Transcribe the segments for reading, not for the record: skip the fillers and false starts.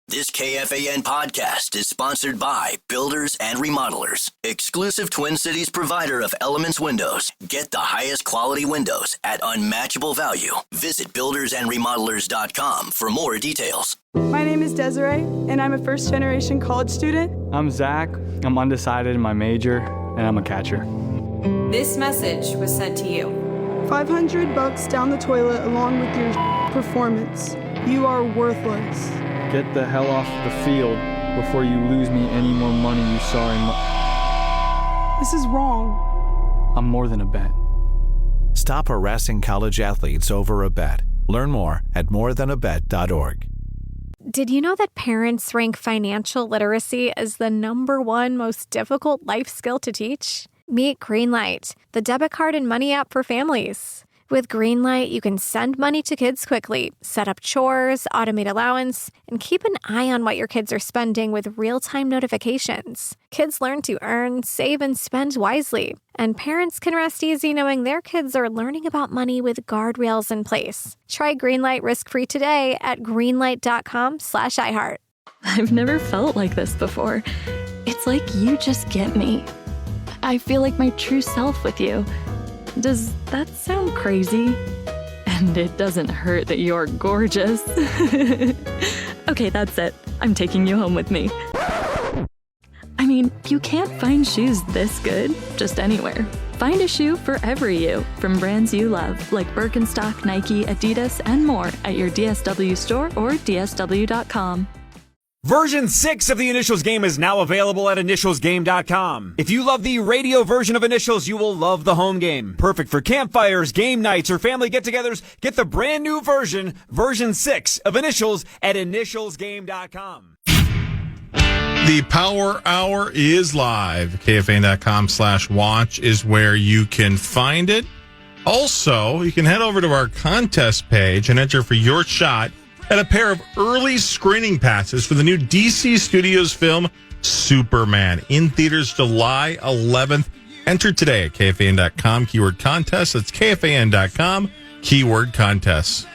This KFAN podcast is sponsored by Builders and Remodelers, exclusive Twin Cities provider of Elements Windows. Get the highest quality windows at unmatchable value. Visit buildersandremodelers.com for more details. My name is Desiree, and I'm a first-generation college student. I'm Zach. I'm undecided in my major, and I'm a catcher. This message was sent to you. $500 down the toilet along with your performance. You are worthless. Get the hell off the field before you lose me any more money, you sorry This is wrong. I'm more than a bet. Stop harassing college athletes over a bet. Learn more at morethanabet.org. Did you know that parents rank financial literacy as the #1 most difficult life skill to teach? Meet Greenlight, the debit card and money app for families. With Greenlight, you can send money to kids quickly, set up chores, automate allowance, and keep an eye on what your kids are spending with real-time notifications. Kids learn to earn, save, and spend wisely. And parents can rest easy knowing their kids are learning about money with guardrails in place. Try Greenlight risk-free today at greenlight.com/iHeart. I've never felt like this before. It's like you just get me. I feel like my true self with you. Does that sound crazy? And it doesn't hurt that you're gorgeous. Okay, that's it. I'm taking you home with me. I mean, you can't find shoes this good just anywhere. Find a shoe for every you from brands you love, like Birkenstock, Nike, Adidas, and more at your DSW store or DSW.com. Version 6 of the Initials game is now available at initialsgame.com. If you love the radio version of Initials, you will love the home game. Perfect for campfires, game nights, or family get-togethers. Get the brand new version, version 6 of Initials at initialsgame.com. The Power Hour is live. KFAN.com/watch is where you can find it. Also, you can head over to our contest page and enter for your shot at a pair of early screening passes for the new DC Studios film Superman, in theaters July 11th. Enter today at KFAN.com, keyword contest. That's KFAN.com, keyword contest.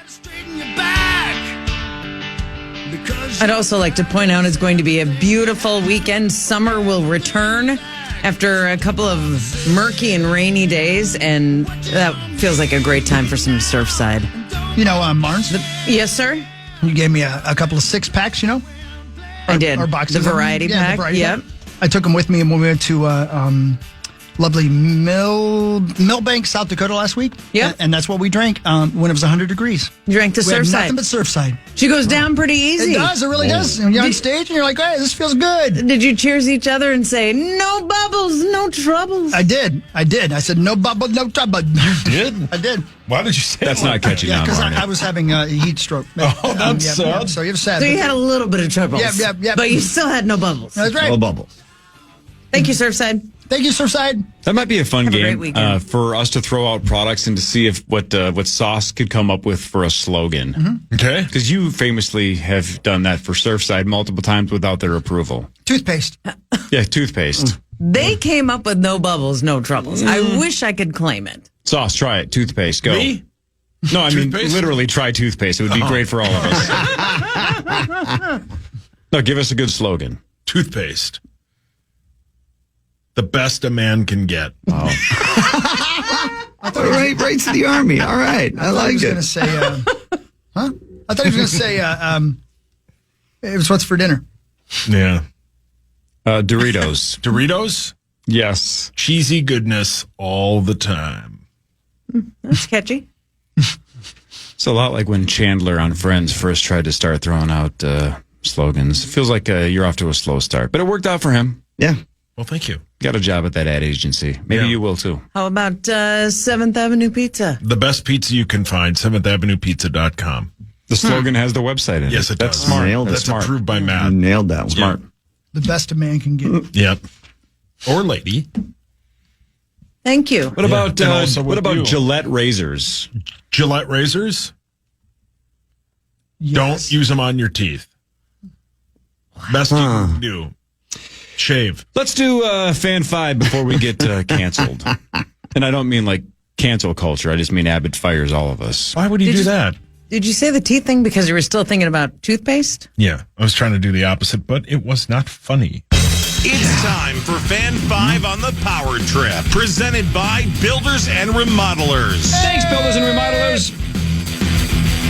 I'd also like to point out it's going to be a beautiful weekend. Summer will return after a couple of murky and rainy days, and that feels like a great time for some Surfside. You know, Marnes? Yes, sir? You gave me a couple of 6-packs, you know? I did. Or boxes. The variety pack. The variety yep. pack. I took them with me when we went to lovely Millbank, South Dakota last week. Yeah. And that's what we drank when it was 100 degrees. You drank the we Surfside. Nothing but Surfside. She goes down pretty easy. It does. It really does. And you're on stage and you're like, hey, this feels good. Did you cheers each other and say, no bubbles, no troubles? I did. I said, no bubble, no trouble. You did? I did. Why did you say that's that? not catching on, because Marnie. I was having a heat stroke. Oh, that's sad. So you're sad. So you had a little bit of troubles. Yeah. But you still had no bubbles. That's right. No bubbles. Thank you, Surfside. Thank you, Surfside. That might be a fun Have a great game weekend. for us to throw out products and to see if what Sauce could come up with for a slogan. Mm-hmm. Okay. Because you famously have done that for Surfside multiple times without their approval. Toothpaste. Yeah, toothpaste. They came up with no bubbles, no troubles. I wish I could claim it. Sauce, try it. Toothpaste. Go. Me? No, I mean, Toothpaste? literally try toothpaste. It would be great for all of us. No, give us a good slogan. Toothpaste. The best a man can get. Oh. I thought right to the Army. All right. I like it. I thought he was going to say, huh? I thought he was going to say, it was what's for dinner. Yeah. Doritos. Doritos? Yes. Cheesy goodness all the time. That's catchy. It's a lot like when Chandler on Friends first tried to start throwing out slogans. It feels like you're off to a slow start, but it worked out for him. Yeah. Well, thank you. Got a job at that ad agency. Maybe you will too. How about 7th Avenue Pizza? The best pizza you can find, 7thavenuepizza.com. The slogan has the website in it. Yes, it does. That's smart. Nailed it. That's smart. approved by Matt. Nailed that one. Smart. The best a man can get. Yep. Or lady. Thank you. What about And also what with about you. Gillette razors? Gillette razors? Yes. Don't use them on your teeth. Best you can do. Shave. Let's do Fan 5 before we get canceled. And I don't mean like cancel culture. I just mean Abbott fires all of us. Why would he do that? Did you say the teeth thing because you were still thinking about toothpaste? Yeah, I was trying to do the opposite, but it was not funny. It's time for Fan 5 on the Power Trip, presented by Builders and Remodelers. Thanks, Builders and Remodelers.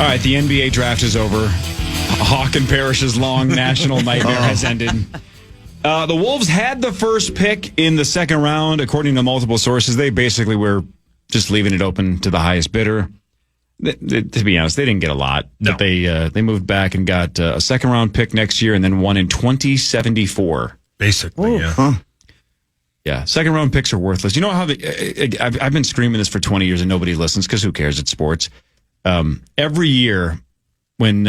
All right, the NBA draft is over. Hawk and Parrish's long national nightmare has ended. The Wolves had the first pick in the second round, according to multiple sources. They basically were just leaving it open to the highest bidder. To be honest, they didn't get a lot. No. But they moved back and got a second round pick next year and then one in 2074. Basically, yeah. Huh. Yeah, second round picks are worthless. You know how I've been screaming this for 20 years and nobody listens because who cares? It's sports. Every year when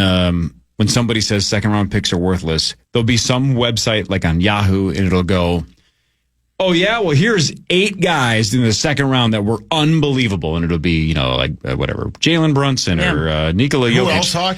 somebody says second round picks are worthless, there'll be some website like on Yahoo and it'll go, oh yeah, well here's 8 guys in the second round that were unbelievable, and it'll be whatever Jalen Brunson or Nikola Jokic. Who else, Hawk?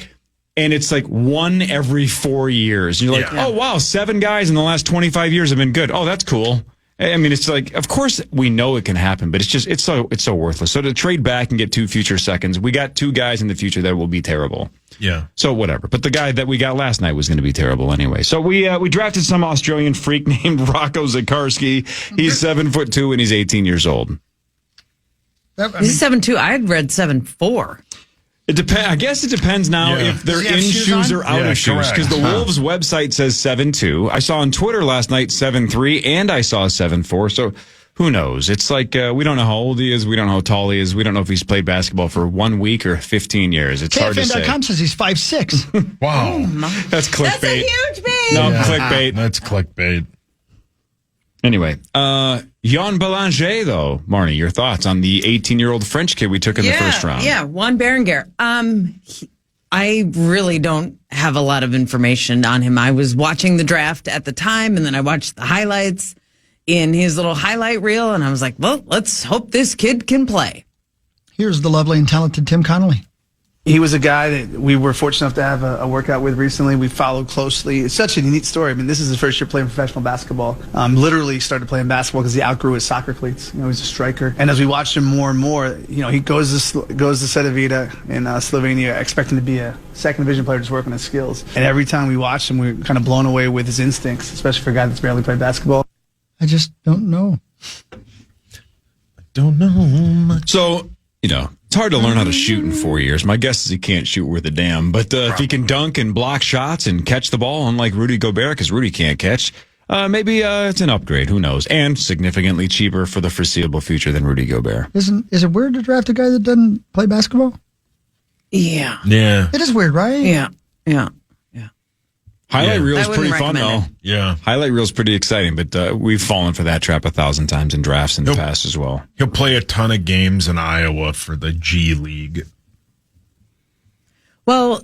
And it's like one every 4 years. And you're like, oh wow, 7 guys in the last 25 years have been good. Oh, that's cool. I mean, it's like, of course we know it can happen, but it's so worthless. So to trade back and get 2 future seconds, we got 2 guys in the future that will be terrible. Yeah. So whatever. But the guy that we got last night was going to be terrible anyway. So we drafted some Australian freak named Rocco Zikarsky. He's 7'2" and he's 18 years old. He's 7'2". I had read 7'4". It depends. I guess it depends now if they're in shoes or out of shoes. Because the Wolves website says 7'2". I saw on Twitter last night 7'3", and I saw 7'4". So who knows? It's like we don't know how old he is. We don't know how tall he is. We don't know if he's played basketball for 1 week or 15 years. It's hard to say. KFAN.com says he's 5'6". Wow. That's clickbait. That's a huge bait. No, clickbait. That's clickbait. Anyway, Jan Belanger, though. Marnie, your thoughts on the 18-year-old French kid we took in the first round? Yeah, Juan Berenguer. I really don't have a lot of information on him. I was watching the draft at the time, and then I watched the highlights in his little highlight reel, and I was like, well, let's hope this kid can play. Here's the lovely and talented Tim Connolly. He was a guy that we were fortunate enough to have a workout with recently. We followed closely. It's such a neat story. I mean, this is his first year playing professional basketball. Literally started playing basketball because he outgrew his soccer cleats. He's a striker. And as we watched him more and more, he goes to Cedevita in Slovenia, expecting to be a second division player, just working his skills. And every time we watch him, we're kind of blown away with his instincts, especially for a guy that's barely played basketball. I just don't know. Don't know much. So, it's hard to learn how to shoot in 4 years. My guess is he can't shoot worth a damn. But if he can dunk and block shots and catch the ball, unlike Rudy Gobert, because Rudy can't catch, maybe it's an upgrade. Who knows? And significantly cheaper for the foreseeable future than Rudy Gobert. Is it weird to draft a guy that doesn't play basketball? Yeah. Yeah. It is weird, right? Yeah. Highlight reel is pretty fun, though. Yeah. Highlight reel is pretty exciting, but we've fallen for that trap 1,000 times in drafts in the past as well. He'll play a ton of games in Iowa for the G League. Well,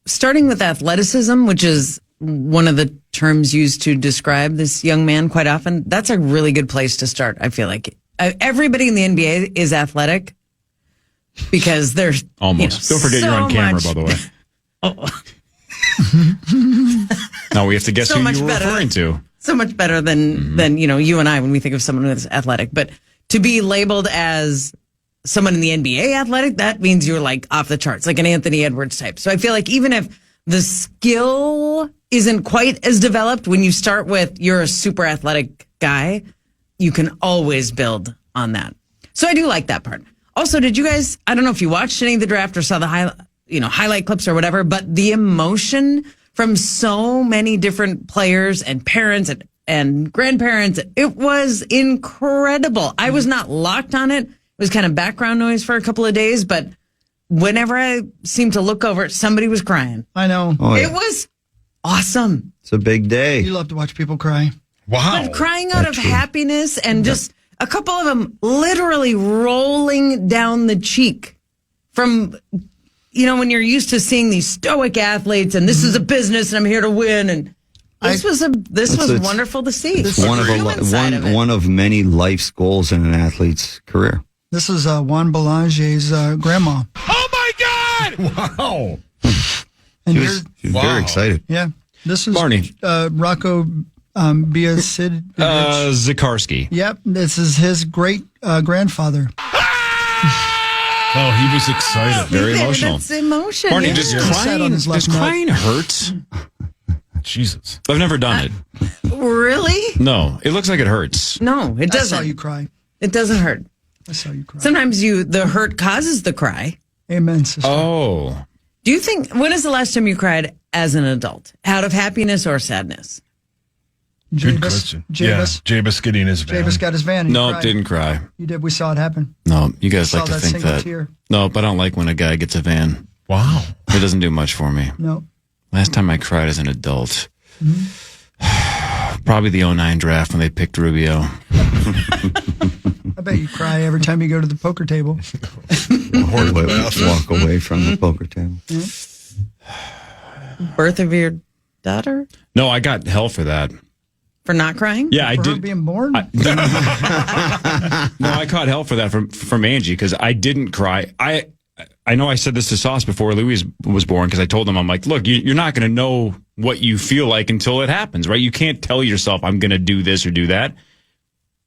starting with athleticism, which is one of the terms used to describe this young man quite often, that's a really good place to start, I feel like. Everybody in the NBA is athletic because there's almost. Don't forget you're on camera, by the way. Oh. Now we have to guess who you were referring to. So much better than you and I when we think of someone who's athletic. But to be labeled as someone in the NBA athletic, that means you're like off the charts, like an Anthony Edwards type. So I feel like even if the skill isn't quite as developed, when you start with you're a super athletic guy, you can always build on that. So I do like that part. Also, did you guys, I don't know if you watched any of the draft or saw the highlight clips or whatever, but the emotion from so many different players and parents and grandparents, it was incredible. I was not locked on it. It was kind of background noise for a couple of days, but whenever I seemed to look over, somebody was crying. I know. Oh, yeah. It was awesome. It's a big day. You love to watch people cry. Wow. But crying out of happiness and just a couple of them literally rolling down the cheek from, when you're used to seeing these stoic athletes and this is a business and I'm here to win. And this was wonderful to see. It's one of many life's goals in an athlete's career. This is Juan Belanger's grandma. Oh my God! Wow. And She was very excited. Yeah. This is Barney. Rocco Zikarsky. Yep. This is his great grandfather. Oh, he was excited. Very emotional. That's emotion. Marnie, yeah. does crying hurt? Jesus. I've never done it. Really? No, it looks like it hurts. No, it doesn't. I saw you cry. It doesn't hurt. I saw you cry. Sometimes the hurt causes the cry. Amen, sister. Oh. Do you think, when is the last time you cried as an adult? Out of happiness or sadness? Good question. Jabus getting his van. Jabus got his van. No, didn't cry. You did. We saw it happen. No, you guys Saw like to that think single that. tear. No, but I don't like when a guy gets a van. Wow. It doesn't do much for me. No. Last time I cried as an adult, probably the 2009 draft when they picked Rubio. I bet you cry every time you go to the poker table. Walk away from the poker table. Birth of your daughter? No, I got hell for that. For not crying? Yeah, I For her did. being born? No, I caught hell for that from Angie because I didn't cry. I know I said this to Sauce before Louise was born because I told him, I'm like, look, you're not going to know what you feel like until it happens, right? You can't tell yourself I'm going to do this or do that.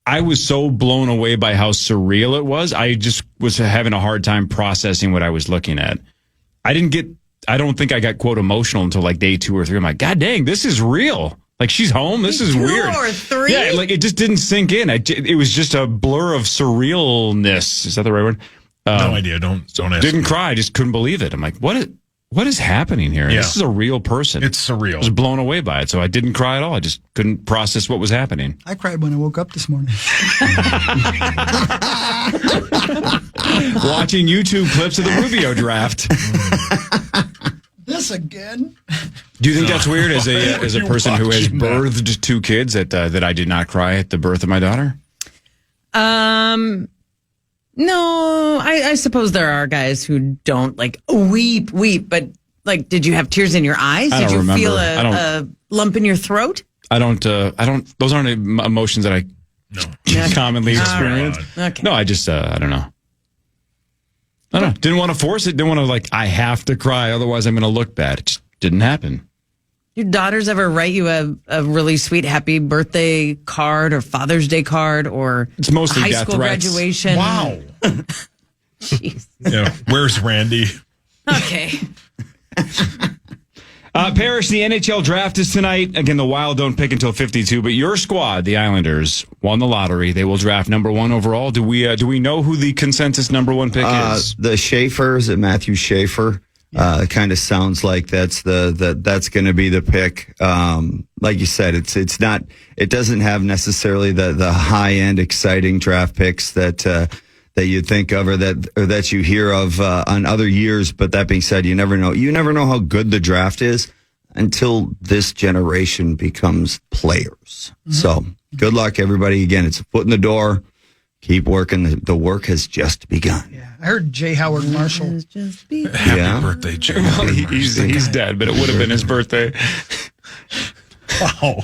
I was so blown away by how surreal it was. I just was having a hard time processing what I was looking at. I don't think I got, quote, emotional until like day 2 or 3. I'm like, God dang, this is real. Like, she's home. This is weird. 2 or 3? Yeah, like it just didn't sink in. It was just a blur of surrealness. Is that the right word? No idea. Don't ask. Didn't cry. I just couldn't believe it. I'm like, what is happening here? Yeah. This is a real person. It's surreal. I was blown away by it, so I didn't cry at all. I just couldn't process what was happening. I cried when I woke up this morning. Watching YouTube clips of the Rubio draft. This again? Do you think that's weird as a person who has birthed 2 kids that I did not cry at the birth of my daughter? No, I suppose there are guys who don't like weep, but like, did you have tears in your eyes? I Did don't you remember. feel a lump in your throat? I don't, those aren't emotions that I commonly experience. Okay. No, I just, I don't know. I don't know. Didn't want to force it. Didn't want to like, I have to cry. Otherwise I'm going to look bad. It just didn't happen. Your daughters ever write you a really sweet happy birthday card or Father's Day card or it's mostly high death school threats. graduation? Wow. Jeez. Yeah. Where's Randy? Okay. Parrish, the NHL draft is tonight. Again, the Wild don't pick until 52, but your squad, the Islanders, won the lottery. They will draft number 1 overall. Do we know who the consensus number 1 pick is? The Schaefer's at Matthew Schaefer. It kind of sounds like that's that's going to be the pick. Like you said, it's not. It doesn't have necessarily the high end exciting draft picks that you think of or that you hear of on other years. But that being said, you never know. You never know how good the draft is until this generation becomes players. Mm-hmm. So good luck, everybody. Again, it's a foot in the door. Keep working. The work has just begun. Yeah, I heard J. Howard Marshall. Happy birthday, Jay. Well, he's dead, but it would have been his birthday. Wow.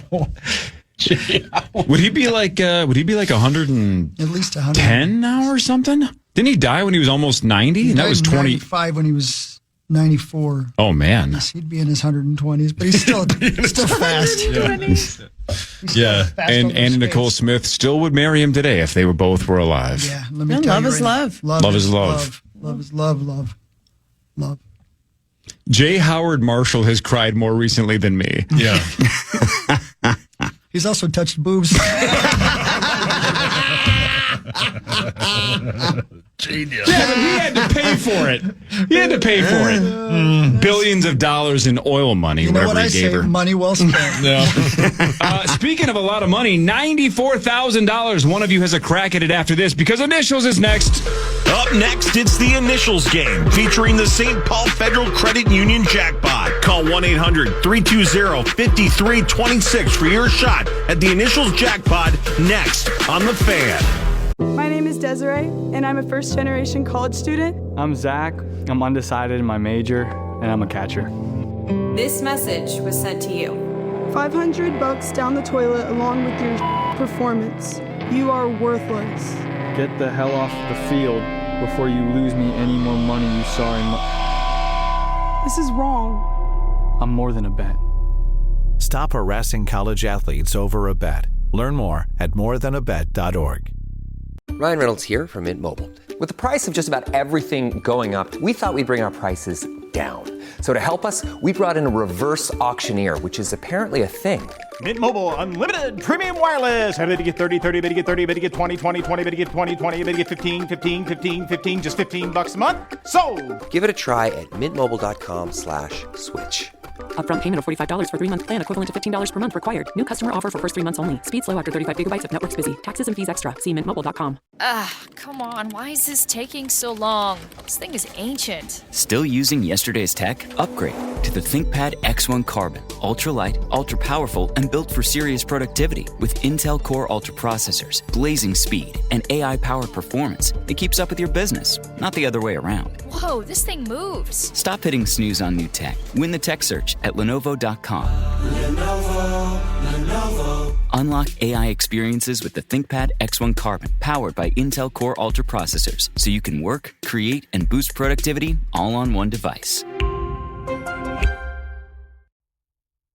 Would he be like 100 and At least 100. 10 now or something? Didn't he die when he was almost 90? And that was 20. 95 when he was 94. Oh man. Yes, he'd be in his 120s, but he's still fast. Yeah. And Anna Nicole Smith still would marry him today if they were both were alive. Yeah, let me tell love you is right love. now. Love is love. Love is love. Love. J. Howard Marshall has cried more recently than me. Yeah. He's also touched boobs. Genius. Yeah, but he had to pay for it. He had to pay for it. Billions of dollars in oil money, You know whatever what I he gave say? her. Money well spent. Speaking of a lot of money, $94,000. One of you has a crack at it after this because Initials is next. Up next, it's the Initials game featuring the St. Paul Federal Credit Union jackpot. Call 1-800-320-5326 for your shot at the Initials jackpot next on The Fan. My name is Desiree, and I'm a first-generation college student. I'm Zach. I'm undecided in my major, and I'm a catcher. This message was sent to you. $500 down the toilet along with your performance. You are worthless. Get the hell off the field before you lose me any more money you saw in This is wrong. I'm more than a bet. Stop harassing college athletes over a bet. Learn more at morethanabet.org. Ryan Reynolds here from Mint Mobile. With the price of just about everything going up, we thought we'd bring our prices down. So to help us, we brought in a reverse auctioneer, which is apparently a thing. Mint Mobile Unlimited Premium Wireless. How to get 30, 30, bit to get 30, bit to get 20, 20, 20, bit to get 20, 20, bit to get 15, 15, 15, 15, just $15 a month? Sold! Give it a try at mintmobile.com/switch. Upfront payment of $45 for 3-month plan, equivalent to $15 per month required. New customer offer for first 3 months only. Speed slow after 35 gigabytes if network's busy. Taxes and fees extra. See mintmobile.com. Come on. Why is this taking so long? This thing is ancient. Still using yesterday's tech? Upgrade to the ThinkPad X1 Carbon. Ultra-light, ultra-powerful, and built for serious productivity. With Intel Core Ultra processors, blazing speed, and AI-powered performance that keeps up with your business, not the other way around. Whoa, this thing moves. Stop hitting snooze on new tech. Win the tech search at Lenovo.com. Lenovo. Unlock AI experiences with the ThinkPad X1 Carbon, powered by Intel Core Ultra processors, so you can work, create, and boost productivity all on one device.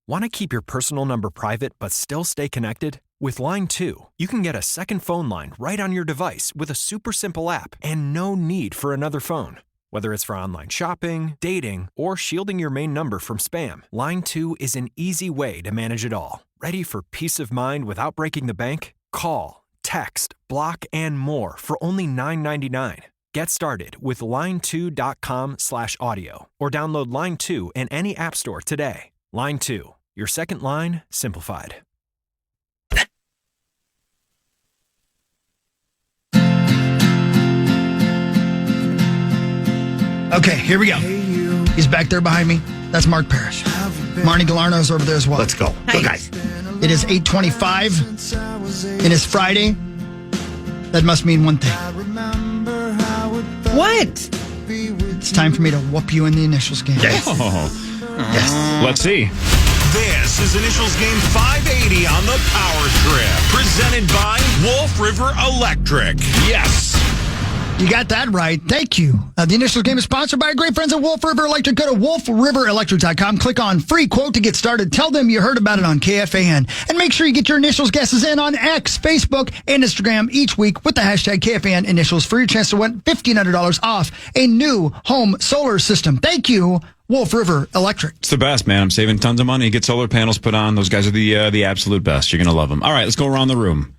Want to keep your personal number private but still stay connected? With Line 2, you can get a second phone line right on your device with a super simple app and no need for another phone. Whether it's for online shopping, dating, or shielding your main number from spam, Line 2 is an easy way to manage it all. Ready for peace of mind without breaking the bank? Call, text, block, and more for only $9.99. Get started with line2.com/audio or download Line 2 in any app store today. Line 2, your second line simplified. Okay, here we go. He's back there behind me. That's Mark Parrish. Marney Gellner is over there as well. Let's go. Go, guys. It is 8:25. It is Friday. That must mean one thing. What? It's time for me to whoop you in the initials game. Yes. Yes. Let's see. This is Initials Game 580 on the Power Trip, presented by Wolf River Electric. Yes. You got that right. Thank you. The Initials Game is sponsored by our great friends at Wolf River Electric. Go to wolfriverelectric.com. Click on free quote to get started. Tell them you heard about it on KFAN. And make sure you get your initials guesses in on X, Facebook, and Instagram each week with the hashtag KFAN Initials for your chance to win $1,500 off a new home solar system. Thank you, Wolf River Electric. It's the best, man. I'm saving tons of money. Get solar panels put on. Those guys are the absolute best. You're going to love them. All right, let's go around the room.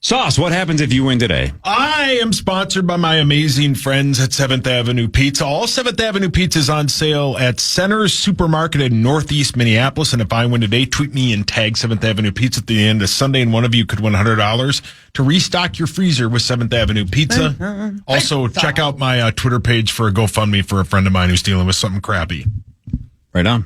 Sauce, what happens if you win today? I am sponsored by my amazing friends at 7th Avenue Pizza. All 7th Avenue Pizza is on sale at Center's Supermarket in Northeast Minneapolis. And if I win today, tweet me and tag 7th Avenue Pizza at the end of Sunday, and one of you could win $100 to restock your freezer with 7th Avenue Pizza. Also, check out my Twitter page for a GoFundMe for a friend of mine who's dealing with something crappy. Right on.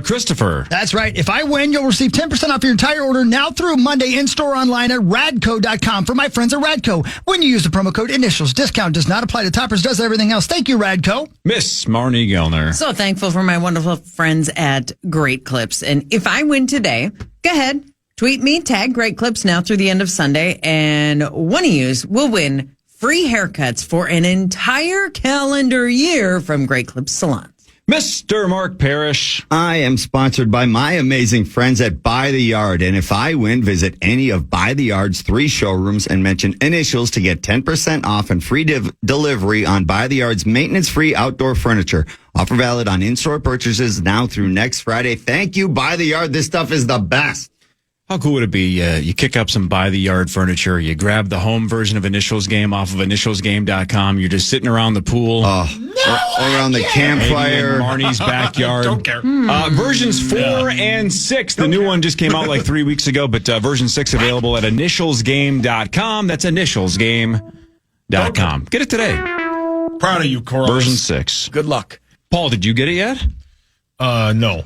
Christopher. That's right. If I win, you'll receive 10% off your entire order now through Monday in-store online at radco.com for my friends at Radco. When you use the promo code Initials, discount does not apply to toppers, does everything else. Thank you, Radco. Miss Marney Gellner. So thankful for my wonderful friends at Great Clips. And if I win today, go ahead, tweet me, tag Great Clips now through the end of Sunday, and one of you will win free haircuts for an entire calendar year from Great Clips Salon. Mr. Mark Parrish. I am sponsored by my amazing friends at By the Yard. And if I win, visit any of By the Yard's 3 showrooms and mention Initials to get 10% off and free delivery on By the Yard's maintenance-free outdoor furniture. Offer valid on in-store purchases now through next Friday. Thank you, By the Yard. This stuff is the best. How cool would it be? You kick up some By the Yard furniture. You grab the home version of Initials Game off of initialsgame.com. You're just sitting around the pool. Around the campfire. Maybe in Marnie's backyard. Don't care. Versions 4 and 6. The new one just came out like 3 weeks ago, but version 6 available at initialsgame.com. That's initialsgame.com. Get it today. Proud of you, Coral. Version 6. Good luck. Paul, did you get it yet? No.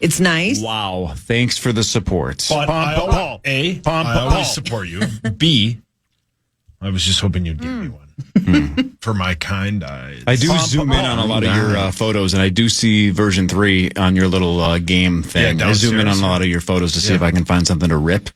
It's nice. Wow. Thanks for the support. But I always support you. B, I was just hoping you'd give me one. For my kind eyes. I do zoom in on a lot of your photos, and I do see version 3 on your little game thing. I zoom in on a lot of your photos to see if I can find something to rip.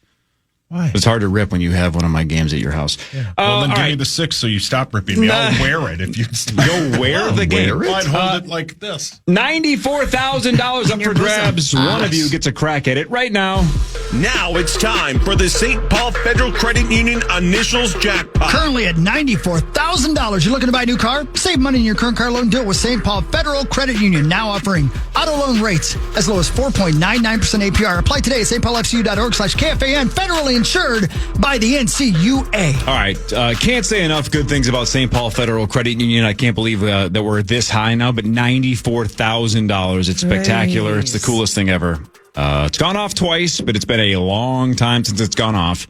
Why? It's hard to rip when you have one of my games at your house. Yeah. Well, then give me the 6 so you stop ripping me. I'll wear it if you You'll wear the game. I'd hold it like this. $94,000 up for grabs. One of you gets a crack at it right now. Now it's time for the St. Paul Federal Credit Union Initials Jackpot. Currently at $94,000. You're looking to buy a new car? Save money in your current car loan. Do it with St. Paul Federal Credit Union. Now offering auto loan rates as low as 4.99% APR. Apply today at stpaulfcu.org/KFAN. Federally insured by the NCUA. All right. Can't say enough good things about St. Paul Federal Credit Union. I can't believe that we're this high now, but $94,000. It's spectacular. It's the coolest thing ever. It's gone off twice, but it's been a long time since it's gone off.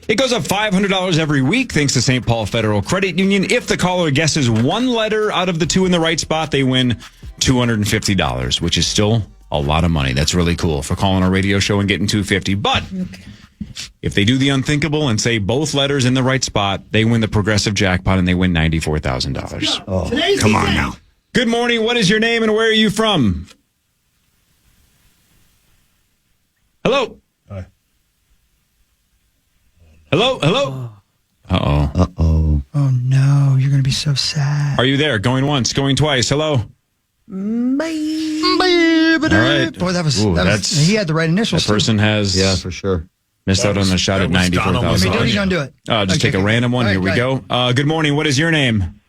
It goes up $500 every week thanks to St. Paul Federal Credit Union. If the caller guesses one letter out of the two in the right spot, they win $250, which is still a lot of money. That's really cool for calling a radio show and getting $250. But if they do the unthinkable and say both letters in the right spot, they win the progressive jackpot and they win $94,000. Oh, come on now. Good morning. What is your name and where are you from? Hello. Hello. Uh-oh. Oh, no. You're going to be so sad. Are you there? Going once, going twice. Hello. All right. Boy, that was he had the right initials. That person has for sure missed out on the shot at $94,000. How are you going to do it? Just take a random one. Here we go. Good morning. What is your name?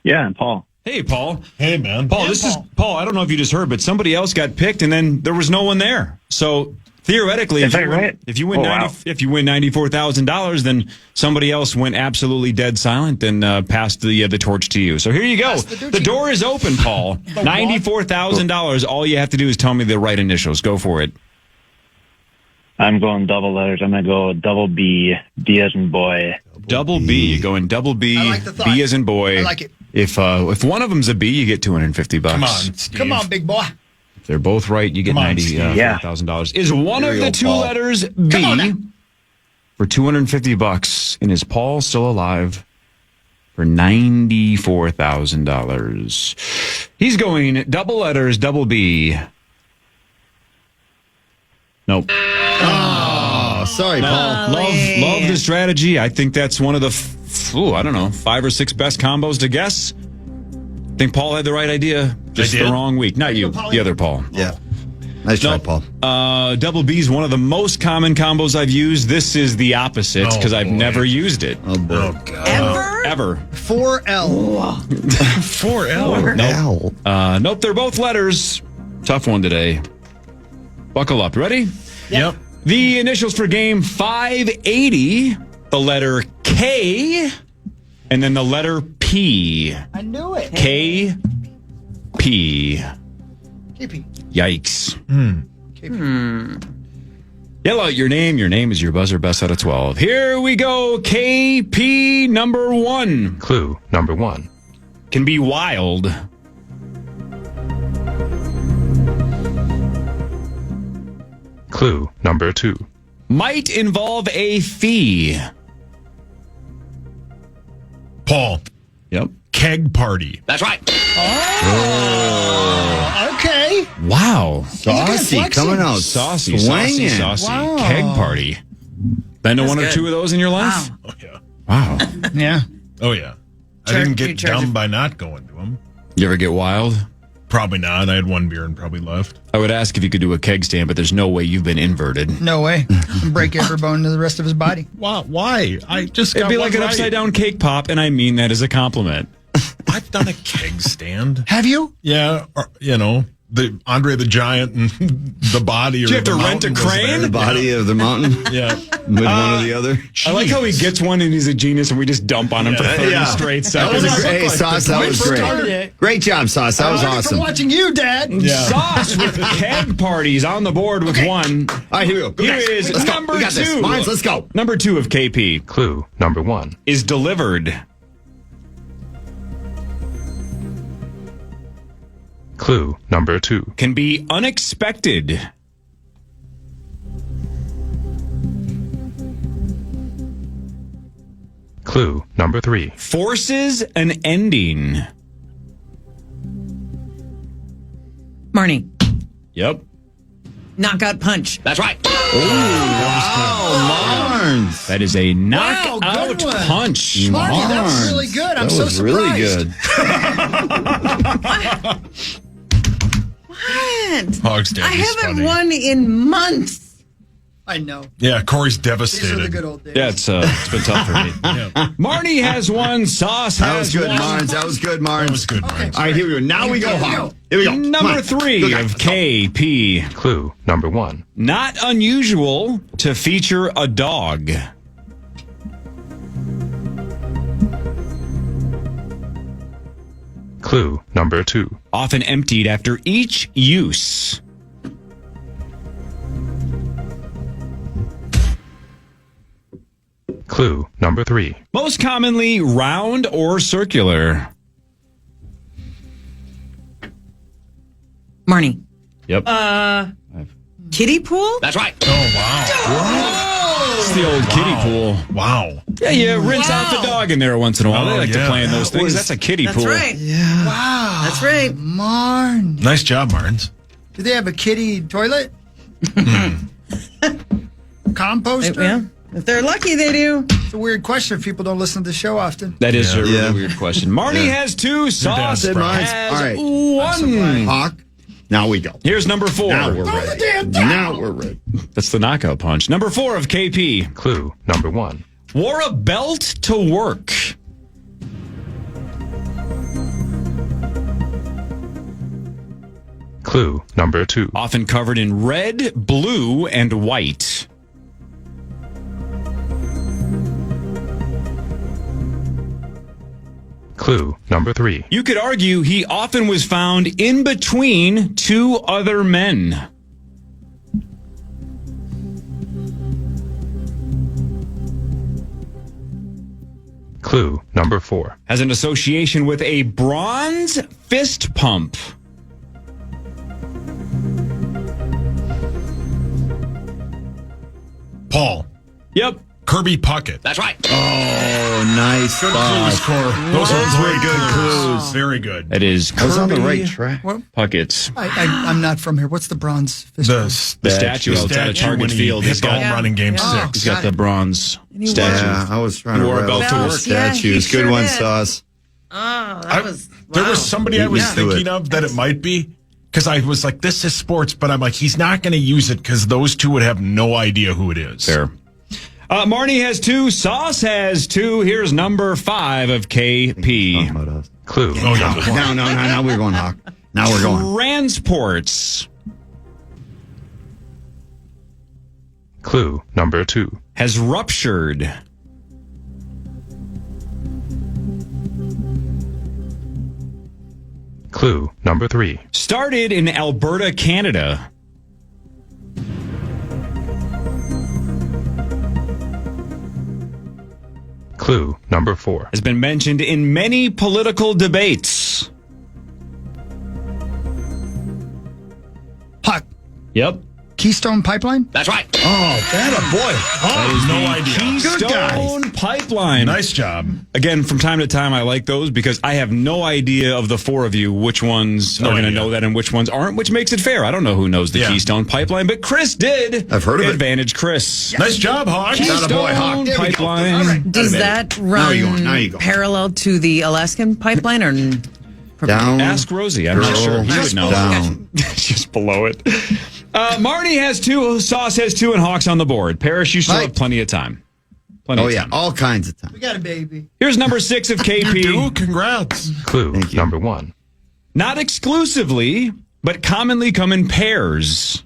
Yeah, I'm Paul. Hey, Paul. Hey, man. Paul, is Paul. I don't know if you just heard, but somebody else got picked, and then there was no one there. So theoretically, if you win $94,000, then somebody else went absolutely dead silent and passed the torch to you. So here you go. The door is open, Paul. $94,000. All you have to do is tell me the right initials. Go for it. I'm going double letters. I'm going to go double B, B as in boy. Double B. You're going double B, B as in boy. I like it. If one of them's a B, you get $250. Come on, Steve. Come on, big boy. If they're both right, you get $94,000. Is one of the two letters B for $250? And is Paul still alive for $94,000? He's going double letters, double B. Nope. Oh, sorry, Paul. Love the strategy. I think that's one of the, 5 or 6 best combos to guess. I think Paul had the right idea. Just the wrong week. Not you, the other Paul. Yeah. Nice try, Paul. Double B is one of the most common combos I've used. This is the opposite because I've never used it. Oh, boy. Ever. 4L. 4L. Nope, they're both letters. Tough one today. Buckle up. Ready? Yep. The initials for game 580, the letter K, and then the letter P. I knew it. K, P. KP. Yikes. KP. Yell out your name. Your name is your buzzer. Best out of 12. Here we go. KP number 1. Clue number 1. Can be wild. Clue number 2. Might involve a fee. Paul. Yep. Keg party. That's right. Oh, okay. Wow. Saucy coming out. Saucy. Wow. Keg party. Been to one or two of those in your life? Oh, yeah. Wow. Yeah. Oh, yeah. I didn't get dumb by not going to them. You ever get wild? Probably not. I had one beer and probably left. I would ask if you could do a keg stand, but there's no way you've been inverted. No way. Break every bone to the rest of his body. Why? I just got It'd be like an right. upside down cake pop, and I mean that as a compliment. I've done a keg stand. Have you? Yeah. Or, the Andre the Giant and the body. Do you have to rent a crane? The body of the mountain? Yeah. With one or the other? I like how he gets one and he's a genius and we just dump on him for 30 straight seconds. Hey, Sauce, that was great. Great job, Sauce. That was awesome. For watching you, Dad. Yeah. Sauce with keg parties on the board with one. All right, here we go. Here is number 2. We got this. Mines, let's go. Number 2 of KP. Clue number 1. Is delivered. Clue number 2. Can be unexpected. Clue number 3. Forces an ending. Marnie. Yep. Knockout punch. That's right. Marnes. That is a knockout punch. Marnie, that's really good. I'm so surprised. Really good. What? Hogsden I haven't won in months. I know. Yeah, Corey's devastated. These are the good old days. Yeah, it's been tough for me. Marnie has one. Sauce has one. That was good, Marnes. That was good, Marnes. All right, here we go. Now we go, Hawk. Here we go. Number 3 of KP. Clue number 1. Not unusual to feature a dog. Clue number 2. Often emptied after each use. Clue number 3. Most commonly round or circular. Marnie. Yep. Kiddie pool? That's right. Oh, wow. It's the old kiddie pool. Wow. Yeah, you rinse out the dog in there once in a while. They like to play in those things. That's a kiddie pool. That's right. Yeah. Wow. That's right. Marn. Nice job, Marnes. Do they have a kiddie toilet? Composter? Yeah. If they're lucky, they do. It's a weird question if people don't listen to the show often. That is a really weird question. Marnie has 2. Sauce has All right. 1. Hawk. Now we go. Here's number 4. Now we're ready. Now we're ready. That's the knockout punch. Number 4 of KP. Clue number 1. Wore a belt to work. Clue number 2. Often covered in red, blue, and white. Clue number 3. You could argue he often was found in between 2 other men. Clue number 4. Has an association with a bronze fist pump. Paul. Yep. Kirby Puckett. That's right. Oh, nice. Good clues, Cor. Those are very good clues. Very good. It is Kirby I was on the right track. Puckett. I'm not from here. What's the bronze fist? The statue outside of Target Field. He's got home run in Game 6. He's got the bronze statue. Yeah, I was trying to Wore a belt to work. statues. Good one, Sauce. Oh, that was. There was somebody I was thinking of that it might be. Because I was like, this is sports, but I'm like, he's not going to use it because those two would have no idea who it is. Fair. Marnie has 2. Sauce has 2. Here's number 5 of KP. Clue. No, now we're going, Hawk. Now we're going. Transports. Clue number 2. Has ruptured. Clue number 3. Started in Alberta, Canada. Clue number 4. Has been mentioned in many political debates. Hawk. Yep. Keystone Pipeline? That's right. Oh, that a boy. That is no the idea. Keystone Pipeline. Nice job. Again, from time to time, I like those because I have no idea of the 4 of you which ones are going to know that and which ones aren't, which makes it fair. I don't know who knows the Keystone Pipeline, but Chris did. I've heard of it. Advantage, Chris. Yes. Nice job, Hawk. Keystone Pipeline. All right. Does that run parallel to the Alaskan pipeline or down? Ask Rosie. I'm not sure. He would know. Down. Just below it. Marnie has 2. Sauce has 2, and Hawk's on the board. Parrish, you still have plenty of time. Plenty of time. All kinds of time. We got a baby. Here's number 6 of KP. You do? Congrats. Clue number 1. Not exclusively, but commonly come in pairs.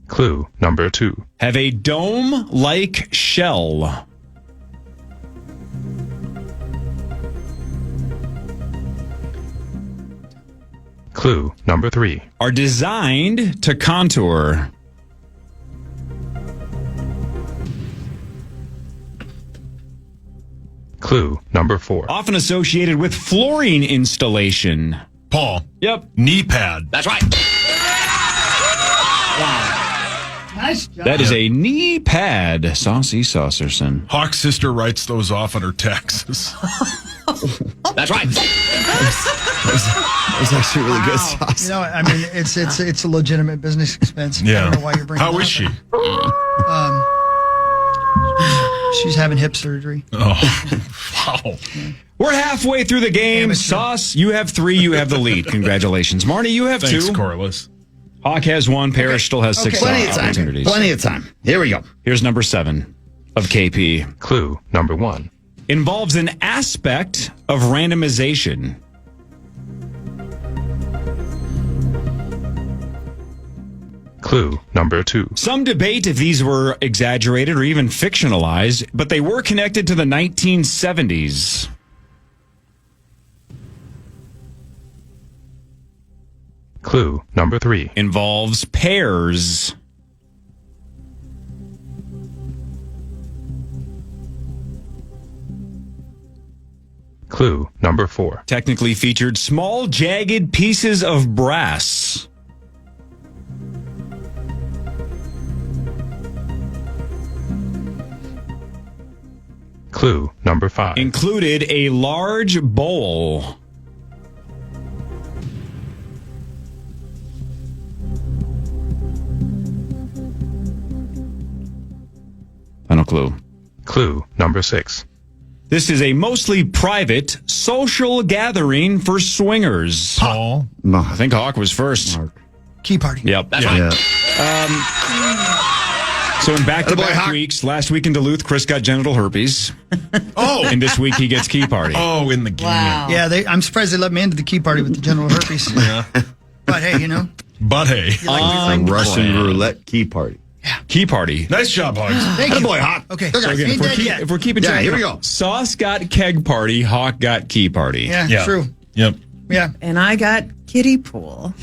Clue number 2. Have a dome-like shell. Clue number 3. Are designed to contour. Clue number 4. Often associated with flooring installation. Paul. Yep. Knee pad. That's right. Nice job. That is a knee pad. Saucy Saucerson. Hawk's sister writes those off on her texts. That's right. That was actually really good, Sauce. You know, I mean, it's a legitimate business expense. Yeah. I don't know why you're bringing How it is up. she? She's having hip surgery. Oh, wow. We're halfway through the game. Sauce, you have 3. You have the lead. Congratulations. Marnie, you have 2. Thanks, Corliss. Hawk has 1. Parrish still has 6 opportunities. Plenty of time. Here we go. Here's number 7 of KP. Clue number 1. Involves an aspect of randomization. Clue number 2. Some debate if these were exaggerated or even fictionalized, but they were connected to the 1970s. Clue number 3. Involves pears. Clue number 4. Technically featured small, jagged pieces of brass. Clue number 5. Included a large bowl. Final clue. Clue number 6. This is a mostly private social gathering for swingers. Paul. I think Hawk was first. Key party. Yep. That's right. So in back-to-back weeks, last week in Duluth, Chris got genital herpes. Oh. And this week he gets key party. Oh, in the game. Wow. Yeah, I'm surprised they let me into the key party with the general herpes. Yeah. But hey, But hey. A Russian roulette key party. Key party. Nice job, Hogs. Thank you. Boy, Hawk. Okay. So again, if we're keeping track, here we go. Sauce got keg party, Hawk got key party. Yeah, true. Yep. Yeah. And I got kiddie pool.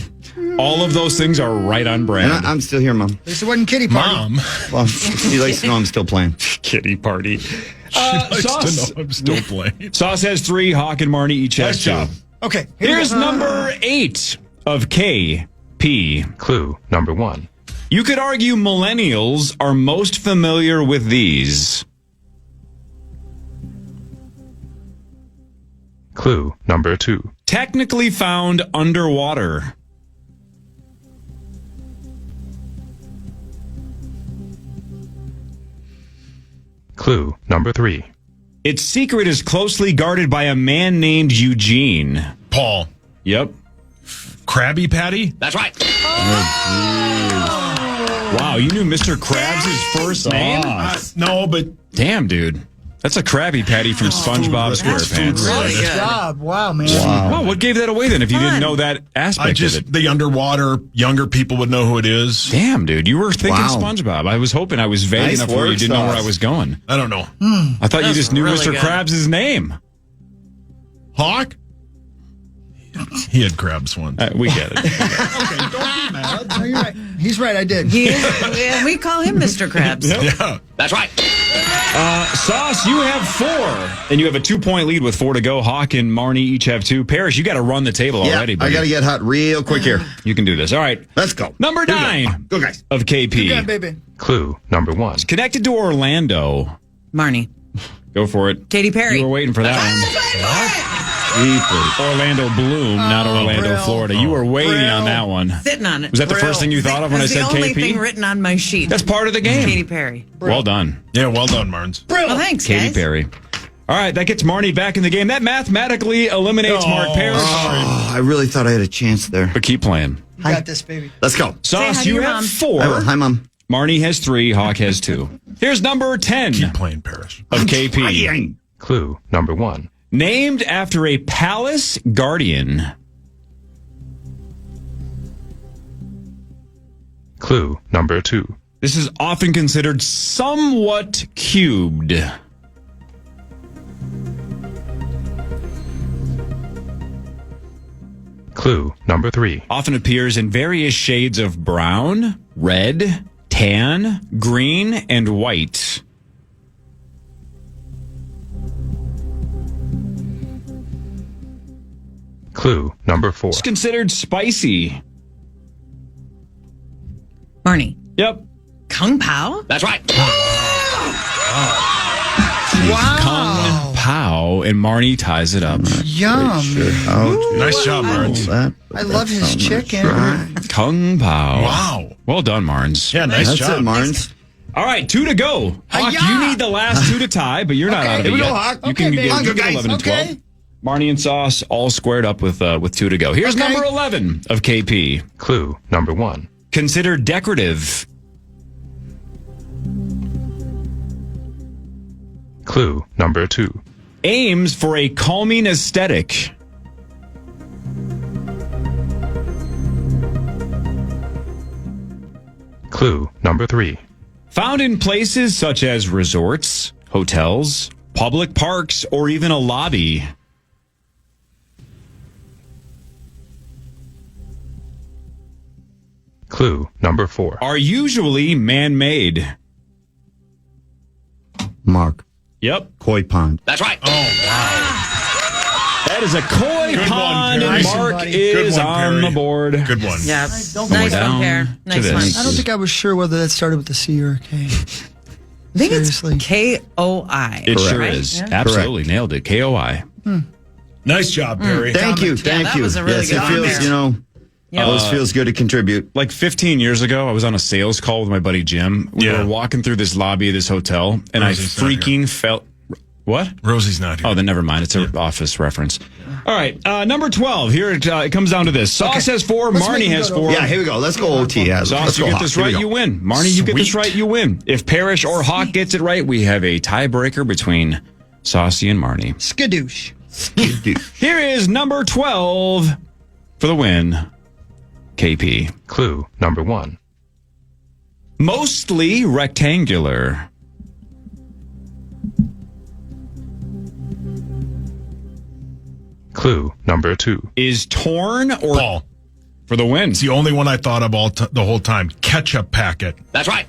All of those things are right on brand. And I'm still here, Mom. At least it wasn't kitty party. Mom. Well, he likes to know I'm still playing. Kitty party. She likes Sauce. to know I'm still playing. Sauce has 3. Hawk and Marnie each have Nice 2. job. Okay. here we Here's go. number 8 of KP. Clue number 1. You could argue millennials are most familiar with these. Clue number 2. Technically found underwater. Clue number 3. Its secret is closely guarded by a man named Eugene. Paul. Yep. Krabby Patty? That's right. Wow, you knew Mr. Krabs' first name? No, but Damn, dude. That's a Krabby Patty from SpongeBob SquarePants. Really good job. Wow, man. Wow, what gave that away then if you didn't know that aspect of it? the underwater younger people would know who it is. Damn, dude, you were thinking Wow. SpongeBob. I was hoping I was vague Nice enough where you work, didn't know where I Sauce. was going. I don't know. I thought you That's just knew really Mr. good. Krabs' name. Hawk? He had crabs once. We get it. Okay, don't be mad. No, you're right. He's right. I did. He is, and we call him Mr. Krabs. Yeah. That's right. Sauce, you have 4, and you have a 2-point lead with 4 to go. Hawk and Marnie each have 2. Parrish, you got to run the table already. I buddy. got to get hot real quick here. You can do this. All right. Let's go. Number Here we 9 Go, guys. of KP. Yeah, baby. Clue number 1. Connected to Orlando. Marnie. Go for it. Katy Perry. You were waiting for that one. Orlando Bloom, not Orlando, Brill. Florida. You were waiting Brill. on that one. Sitting on it. Was that the first thing you thought of when I That's said the only KP? thing written on my sheet. That's part of the game. Katy Perry. Well done. Yeah, well done, Marnes. Well, thanks, Katy guys. Perry. All right, that gets Marnie back in the game. That mathematically eliminates Mark Parrish. Oh, I really thought I had a chance there. But keep playing. You got this, baby. Let's go. Say hi Sauce, to you your have mom. 4. I will. Hi, Mom. Marnie has 3. Hawk has 2. Here's number 10 Keep playing, Parrish. of KP. Trying. Clue number 1. Named after a palace guardian. Clue number 2. This is often considered somewhat cubed. Clue number 3. Often appears in various shades of brown, red, tan, green, and white. Clue number 4. It's considered spicy. Marnie. Yep. Kung Pao? That's right. Wow. Kung Pao, and Marnie ties it up. Yum. Nice job, Marnes. I love his chicken. Kung Pao. Wow. Well done, Marnes. Yeah, nice That's job. it, Marnes. All right, 2 to go. Hawk, you need the last 2 to tie, but you're not out of it Here we yet. go, Hawk. You can Okay, get 11 and 12. Marnie and Sauce all squared up with 2 to go. Here's number 11 of KP. Clue number 1. Considered decorative. Clue number 2. Aims for a calming aesthetic. Clue number 3. Found in places such as resorts, hotels, public parks, or even a lobby. Clue number 4. Are usually man-made. Mark. Yep. Koi pond. That's right. Oh, wow. That is a koi Good pond, one, and Perry. Mark is on the board. Good one. Yep. Nice Nice down one, Pear. to Nice this. one. I don't think I was sure whether that started with a C or a K. I think Seriously. it's KOI. It Correct. sure Right? is. Yeah. Absolutely nailed it. KOI. Nice job, Perry. Thank you. Thank you. was a really yes, good it one feels, there. you know, always feels good to contribute. Like 15 years ago, I was on a sales call with my buddy Jim. We were walking through this lobby of this hotel, and Rosie's I not freaking felt... What? Rosie's not here. Oh, then never mind. It's an office reference. All right, number 12. Here it comes down to this. Sauce has 4. Let's Marnie make it has go to- 4. Yeah, here we go. Let's go OT. Yeah, Sauce, let's you go get Hawk. this Here we right, go. you win. Marnie, you get this Sweet. right, you win. If Parrish or Hawk gets it right, we have a tiebreaker between Saucy and Marnie. Skadoosh. Here is number 12 for the win. KP. Clue number 1. Mostly rectangular. Clue number 2. Is torn or Paul. for the win. It's the only one I thought of the whole time. Ketchup packet. That's right.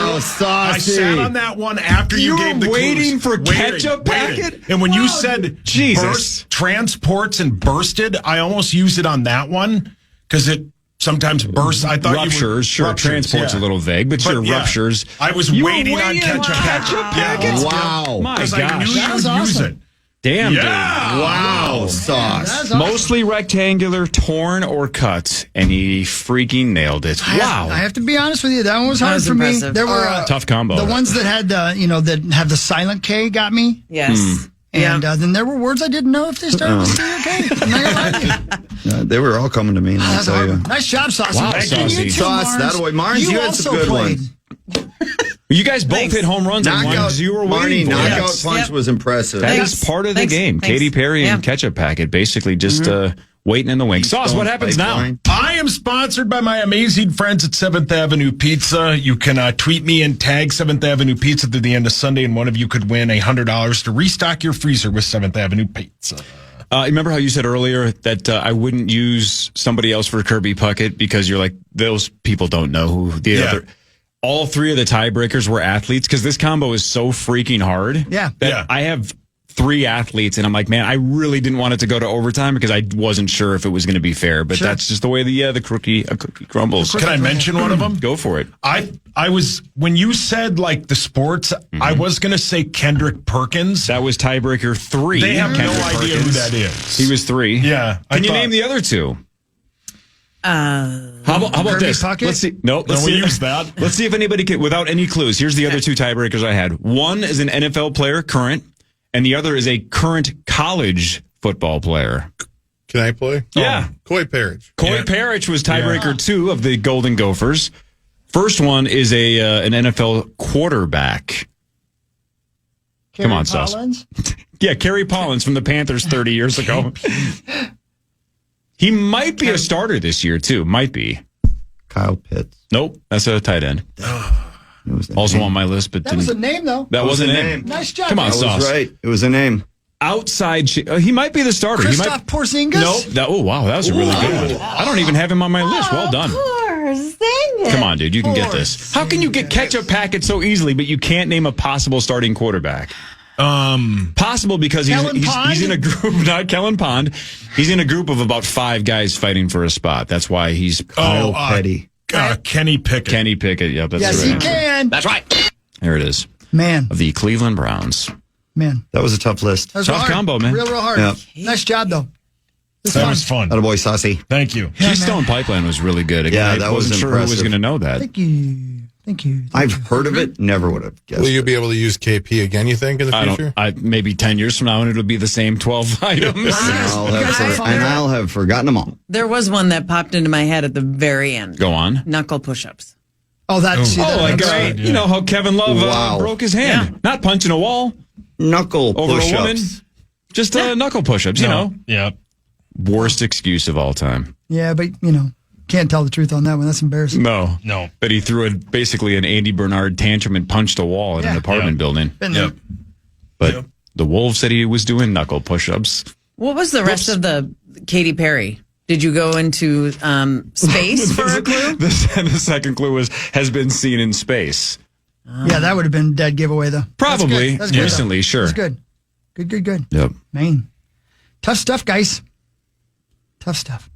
Oh, I saucy. sat on that one after you You gave were the waiting clues. for ketchup packet? And when you said Jesus. burst, transports and bursted, I almost used it on that one because it sometimes bursts. I thought Ruptures, you were, sure. Transport's yeah. a little vague, but sure, yeah, ruptures. I was You were waiting on waiting ketchup packets? Wow. My Because I knew gosh. you That was would use awesome. it. Damn, Yeah. dude. Wow, sauce. That's awesome. Mostly rectangular, torn or cut, and he freaking nailed it. Wow. I have to be honest with you. That one was That hard was for impressive. me. There were Tough combo. the ones that had that have the silent K got me. Yes. And then there were words I didn't know if they started with C or K. I'm not gonna lie to you. They were all coming to me. I'll That's tell hard. you. Nice job, Saucy. Wow, And Saucy. you too, Sauce, Marnes. that way. Marnes, you had some also good played. ones. You guys both Thanks. hit home runs on Knockout, ones you were Marnie, waiting for. knockout Yes. punch Yep. was impressive. That Thanks. is part of the Thanks. game. Thanks. Katy Perry and Yeah. Ketchup Packet basically just waiting in the wings. Sauce, what happens now? I am sponsored by my amazing friends at 7th Avenue Pizza. You can tweet me and tag 7th Avenue Pizza to the end of Sunday, and one of you could win $100 to restock your freezer with 7th Avenue Pizza. Remember how you said earlier that I wouldn't use somebody else for Kirby Puckett because you're like, those people don't know who the other. All 3 of the tiebreakers were athletes because this combo is so freaking hard. Yeah. That I have 3 athletes, and I'm like, man, I really didn't want it to go to overtime because I wasn't sure if it was going to be fair. But that's just the way the cookie crumbles. Can I mention one of them? Go for it. I was, when you said like the sports, I was going to say Kendrick Perkins. That was tiebreaker 3. They have Kendrick no idea Perkins. who that is. He was 3. Yeah. Can you name the other 2? How about Kirby this? Puckett? Let's see. No, let's we see. use that. Let's see if anybody can, without any clues. Here's the other 2 tiebreakers I had. One is an NFL player, current, and the other is a current college football player. Can I play? Yeah. Coy Parrish. Cory Parrish was tiebreaker 2 of the Golden Gophers. First one is an NFL quarterback. Kerry Come on, Sauce. Collins? Yeah, Kerry Pollins from the Panthers 30 years ago. He might be a starter this year, too. Might be. Kyle Pitts. Nope, that's a tight end. Also on my list, but That was a didn't. name, though. That was a name. Nice job. Come on, guys. That was Sauce. right. It was a name. Outside, he might be the starter. He Christoph might. Porzingis? Nope. Oh, wow, that was a really good one. I don't even have him on my list. Well done. Come on, dude, you can get this. How can you get ketchup packet so easily, but you can't name a possible starting quarterback? Possible because he's in a group, not Kellen Pond. He's in a group of about 5 guys fighting for a spot. That's why he's Kyle Petty. Kenny Pickett. Kenny Pickett. Yep, that's Yes, the he right answer. can. That's right. There it is. Man. Of the Cleveland Browns. Man. That was a tough list. That was Tough hard. combo, man. Real hard. Yep. Nice job, though. That was fun. Attaboy, Saucy. Thank you. Keystone Pipeline was really good. Again, Yeah, I that was wasn't sure who was impressive. going to know that. Thank you. Thank you. I've heard of it. Never would have guessed. Will you be able to use KP again, you think, in the future? Maybe 10 years from now, and it'll be the same 12 items. I'll have forgotten them all. There was one that popped into my head at the very end. Go on. Knuckle push-ups. Oh, that's great. You know how Kevin Love broke his hand. Yeah. Not punching a wall. Knuckle over push-ups. A woman. Just knuckle push-ups, you know. Yeah. Worst excuse of all time. Yeah, but, can't tell the truth on that one. That's embarrassing. No. But he threw basically an Andy Bernard tantrum and punched a wall in an apartment building. But the Wolves said he was doing knuckle push-ups. What was the rest of the Katy Perry? Did you go into space for a clue? The second clue was has been seen in space. Yeah, that would have been a dead giveaway, though. Probably. That's good, recently, though. sure. That's good. Good. Yep. Maine. Tough stuff, guys. Tough stuff.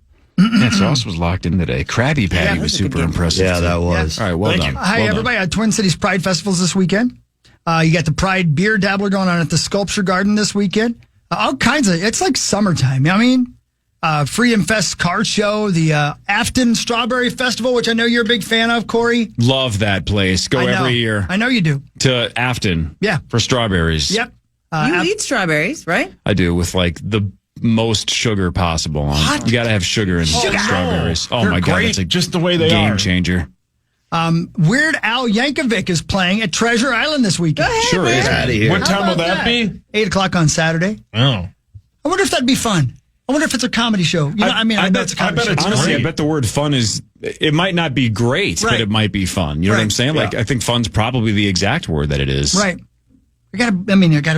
Sauce was locked in today. Krabby Patty was super impressive. Yeah, that was. All right, well done. Hi, everybody. Twin Cities Pride Festivals this weekend. You got the Pride Beer Dabbler going on at the Sculpture Garden this weekend. All kinds of, it's like summertime. I mean, Freedom Fest car show, the Afton Strawberry Festival, which I know you're a big fan of, Corey. Love that place. Go every year. I know you do. To Afton. Yeah. For strawberries. Yep. You eat strawberries, right? I do, with like the most sugar possible on. You got to have sugar in strawberries. Oh, They're my God. great, That's a just the way they game are. changer. Weird Al Yankovic is playing at Treasure Island this weekend. Sure is. What time will that be? 8 o'clock on Saturday. Oh. I wonder if that'd be fun. I wonder if it's a comedy show. I bet it's a comedy show. Honestly, I bet the word fun is, it might not be great, but it might be fun. You know what I'm saying? Like, I think fun's probably the exact word that it is. Right. I gotta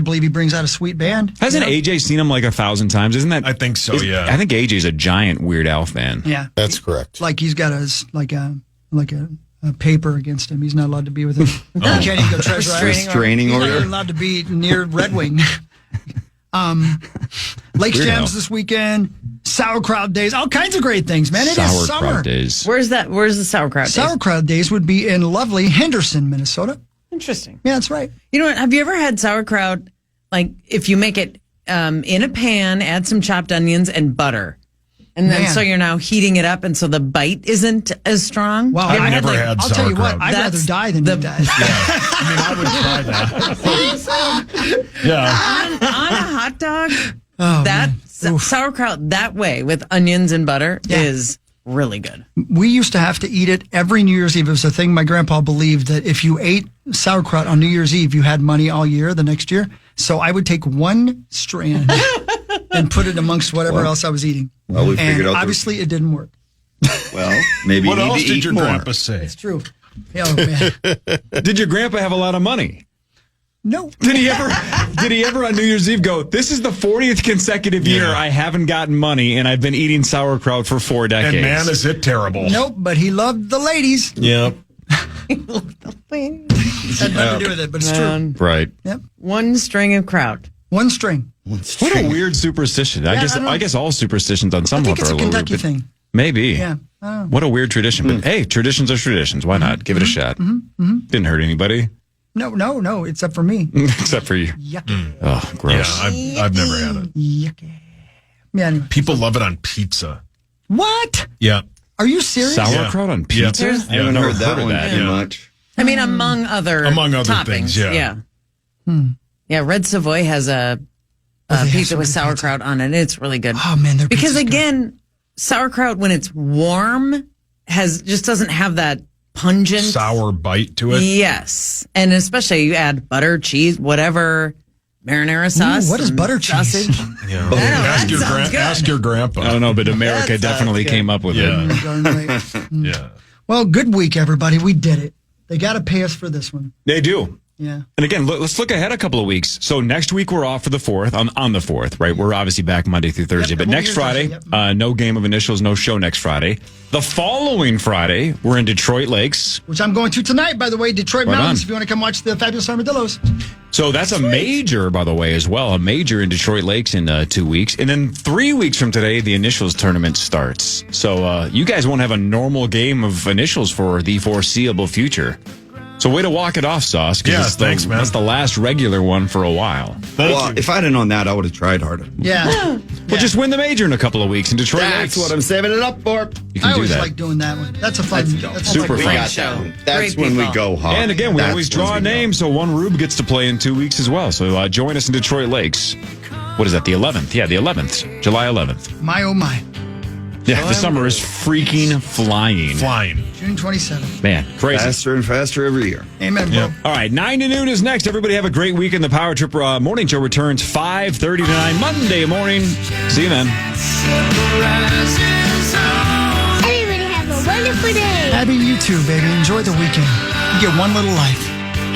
believe he brings out a sweet band. Hasn't AJ seen him like 1,000 times? Isn't that? I think so, yeah. I think AJ's a giant Weird Al fan. Yeah. That's correct. Like he's got a paper against him. He's not allowed to be with him. He can't even go Treasure Island. Restraining order. He's not allowed to be near Red Wing. Lakes Jams this weekend, Sauerkraut Days, all kinds of great things, man. It is summer. Days. Where's the Sauerkraut Days? Sauerkraut Days would be in lovely Henderson, Minnesota. Interesting. Yeah, that's right. You know what? Have you ever had sauerkraut? Like if you make it in a pan, add some chopped onions and butter. And then so you're now heating it up, and so the bite isn't as strong. Wow, I've never had I'll sauerkraut. tell you what, I'd rather die than you die. I would try that. Yeah. On a hot dog, sauerkraut that way with onions and butter is really good. We used to have to eat it every New Year's Eve. It was a thing my grandpa believed that if you ate sauerkraut on New Year's Eve, you had money all year, the next year. So I would take one strand and put it amongst whatever else I was eating. Well, we figured out obviously it didn't work. Well, maybe what you need else to did eat your more. grandpa say? It's true. Oh, man. Did your grandpa have a lot of money? No. Did he ever on New Year's Eve go, this is the 40th consecutive year I haven't gotten money and I've been eating sauerkraut for 4 decades. And man, is it terrible. Nope, but he loved the ladies. Yep. Had nothing to do with it, but it's true. Right. Yep. One string of kraut. One string. What a weird superstition. Yeah, I guess all superstitions on some I think level it's are a a little Kentucky weird. thing. Maybe. Yeah. I don't know. What a weird tradition. But hey, traditions are traditions. Why not? Give it a shot. Didn't hurt anybody. No, except for me. Except for you. Yucky. Oh, gross. Yeah, I've never had it. Yucky. Yeah, anyway. People love it on pizza. What? Yeah. Are you serious? Sauerkraut on pizza? Yeah. I haven't heard that one that. too much. I mean, among other toppings, things, yeah. Yeah, Red Savoy has a pizza with sauerkraut on it. It's really good. Oh man, their because pizza's good. again, sauerkraut when it's warm just doesn't have that pungent Sour bite to it. Yes, and especially you add butter, cheese, whatever, marinara sauce. Ooh, what is butter cheese? Sausage. Yeah. that Ask your grandpa. I don't know, but America definitely came up with it. Yeah. Well, good week, everybody. We did it. They got to pay us for this one. They do. Yeah. And again, let's look ahead a couple of weeks. So next week we're off for the 4th, on the 4th, right? We're obviously back Monday through Thursday. Yep, but we'll next be Friday, here Thursday, no game of initials, no show next Friday. The following Friday, we're in Detroit Lakes. Which I'm going to tonight, by the way. Detroit Right Mountains, on. if you want to come watch the Fabulous Armadillos. So that's a major, by the way, as well. A major in Detroit Lakes in 2 weeks. And then 3 weeks from today, the initials tournament starts. So you guys won't have a normal game of initials for the foreseeable future. So way to walk it off, Sauce. Yeah, thanks, man. That's the last regular one for a while. If I'd have known that, I would have tried harder. Yeah. Well, just win the major in a couple of weeks in Detroit. That's what I'm saving it up for. You can I do always that. like doing that one. That's a fun. That's Super like a fun. great show. That's when we go hard. And again, we That's always when draw we a go. name, so one Rube gets to play in 2 weeks as well. So join us in Detroit Lakes. What is that, the 11th? Yeah, the 11th, July 11th. My, oh my. Yeah, the summer is freaking flying. June 27th. Man, crazy. Faster and faster every year. Amen, bro. All right, 9 to noon is next. Everybody have a great weekend. The Power Trip Morning Show returns 5:30 to 9 Monday morning. See you then. Everybody have a wonderful day. Abby, you too, baby. Enjoy the weekend. You get one little life.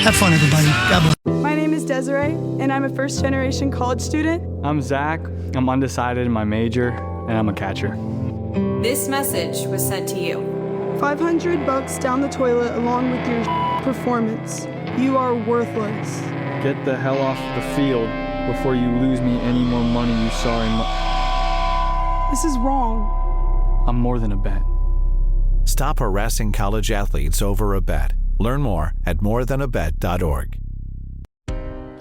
Have fun, everybody. God bless. My name is Desiree, and I'm a first-generation college student. I'm Zach. I'm undecided in my major, and I'm a catcher. This message was sent to you. $500 down the toilet along with your performance. You are worthless. Get the hell off the field before you lose me any more money, you sorry This is wrong. I'm more than a bet. Stop harassing college athletes over a bet. Learn more at morethanabet.org.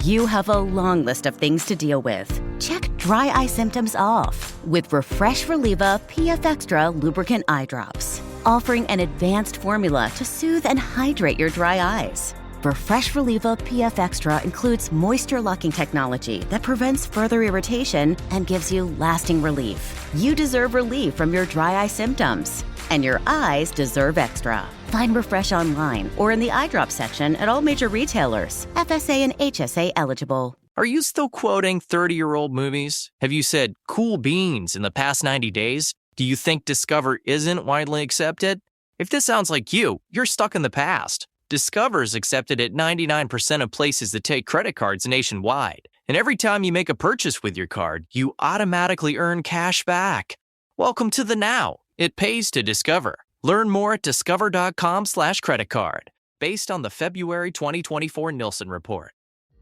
You have a long list of things to deal with. Check dry eye symptoms off with Refresh Relieva PF Extra Lubricant Eye Drops, offering an advanced formula to soothe and hydrate your dry eyes. Refresh Relieva PF Extra includes moisture-locking technology that prevents further irritation and gives you lasting relief. You deserve relief from your dry eye symptoms, and your eyes deserve extra. Find Refresh online or in the eye drop section at all major retailers. FSA and HSA eligible. Are you still quoting 30-year-old movies? Have you said cool beans in the past 90 days? Do you think Discover isn't widely accepted? If this sounds like you, you're stuck in the past. Discover is accepted at 99% of places that take credit cards nationwide. And every time you make a purchase with your card, you automatically earn cash back. Welcome to the now. It pays to Discover. Learn more at discover.com/creditcard, based on the February 2024 Nielsen report.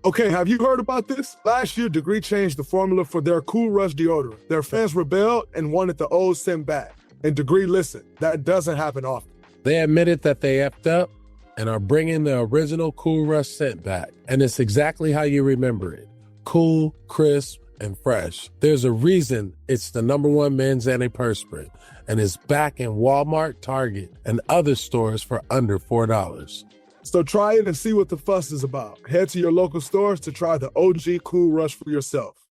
Okay, have you heard about this? Last year, Degree changed the formula for their Cool Rush deodorant. Their fans rebelled and wanted the old scent back. And Degree listened. That doesn't happen often. They admitted that they effed up and are bringing the original Cool Rush scent back. And it's exactly how you remember it. Cool, crisp, and fresh. There's a reason it's the #1 men's antiperspirant, and it's back in Walmart, Target, and other stores for under $4. So try it and see what the fuss is about. Head to your local stores to try the OG Cool Rush for yourself.